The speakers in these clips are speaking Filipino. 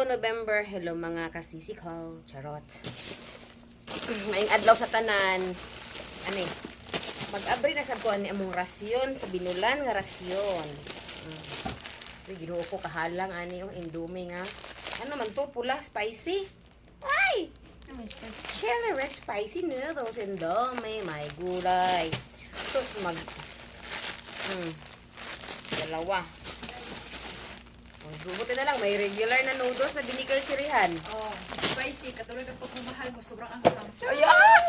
November. Hello mga kasisikaw. Charot. Maying adlaw sa tanan. Ani? Mag-abri na sa kuan ni among rasyon sa binulan nga rasyon. Ginuo ko kahalang ani yung Indomie nga. Ano man to pula spicy? Ay! Chili red spicy noodles Indomie, may gulay. Tapos dalawa. Buti na lang, may regular na noodles na binigay si Rihan. Oh, spicy. Katulad ng pagmamahal mo, sobrang ang harang. Ayan!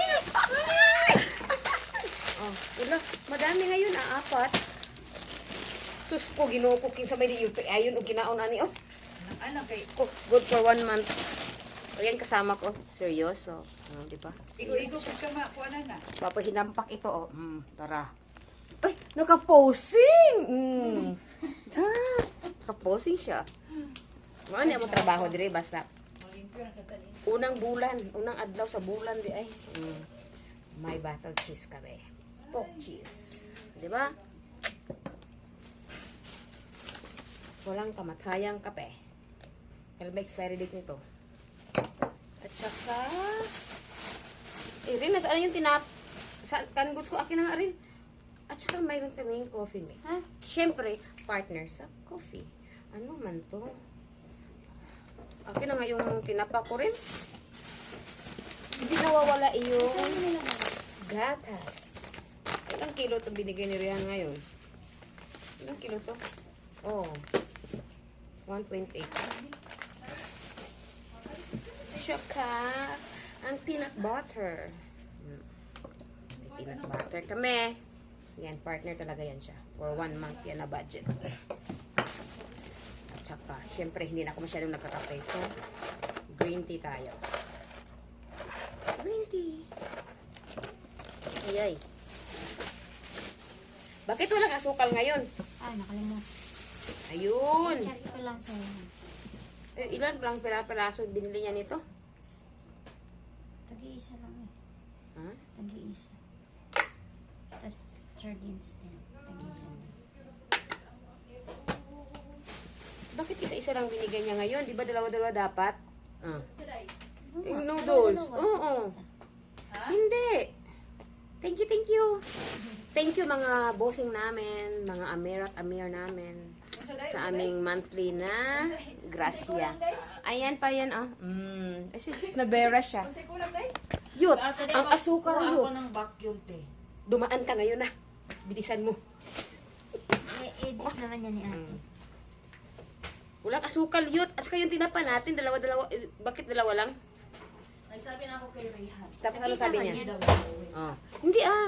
Oh, wala, madami ngayon, apat. Sus ko, ginuo ko king sabay di yuto. Ayun, o kinaon ani, oh. Ano kay? Good for 1 month. Ayan, kasama ko. Seryoso. Di ba? Igo-igo ka makuha na. Papa, hinampak ito, oh. Tara. Ay, naka-posing! Naka-posing siya. Ano yung trabaho dire basta. Unang bulan, unang adlaw sa bulan di ay. May battle cheese kami. Pork cheese. Di ba? Walang kamatayang kape. Kailan ba expiry date nito? At saka rin, nasaan yung kan-goods ko? Akin na nga rin. At saka mayroon kaming coffee mate. Ha? Siyempre, partner sa coffee. Ano man to? Akin na nga yung tinapa ko rin. Hindi nawawala yung gatas. Ilang kilo to binigay ni Rihan ngayon? Ilang kilo to? Oh. 1.8. Tsaka, ang peanut butter. May peanut butter kami. Yan, partner talaga yan siya. For 1 month yan na budget. At saka, syempre, hindi na ako masyadong nagkakape. So, green tea tayo. Green tea. Ayay. Bakit walang asukal ngayon? Ah, nakalimutan. Ayun. Check ko lang sa Ilan lang piraso binili niya nito? Tag-iisa lang eh. Ha? Tag-iisa. Tapos sardines din. Tag-iisa lang. Bakit isa-isa lang binigay niya ngayon? Di ba dalawa-dalawa dapat? Yung noodles. Oo. Hindi. Thank you, thank you. Thank you mga bossing namin, mga Amir namin. Sa aming monthly na grasya. Ayan pa yan, oh. Nabera siya. Yut, ang asukal yut. Ako ng vacuum te. Dumaan ka ngayon na. Bilisan mo. I-edit naman yan ni ate. Walang asukal yut. At saka yung tinapa natin, dalawa-dalawa. Bakit dalawa lang? Ay sabi na ako kay Rayhan. Tapos ano sabi niya? Isa man yan. Oh. Hindi ah.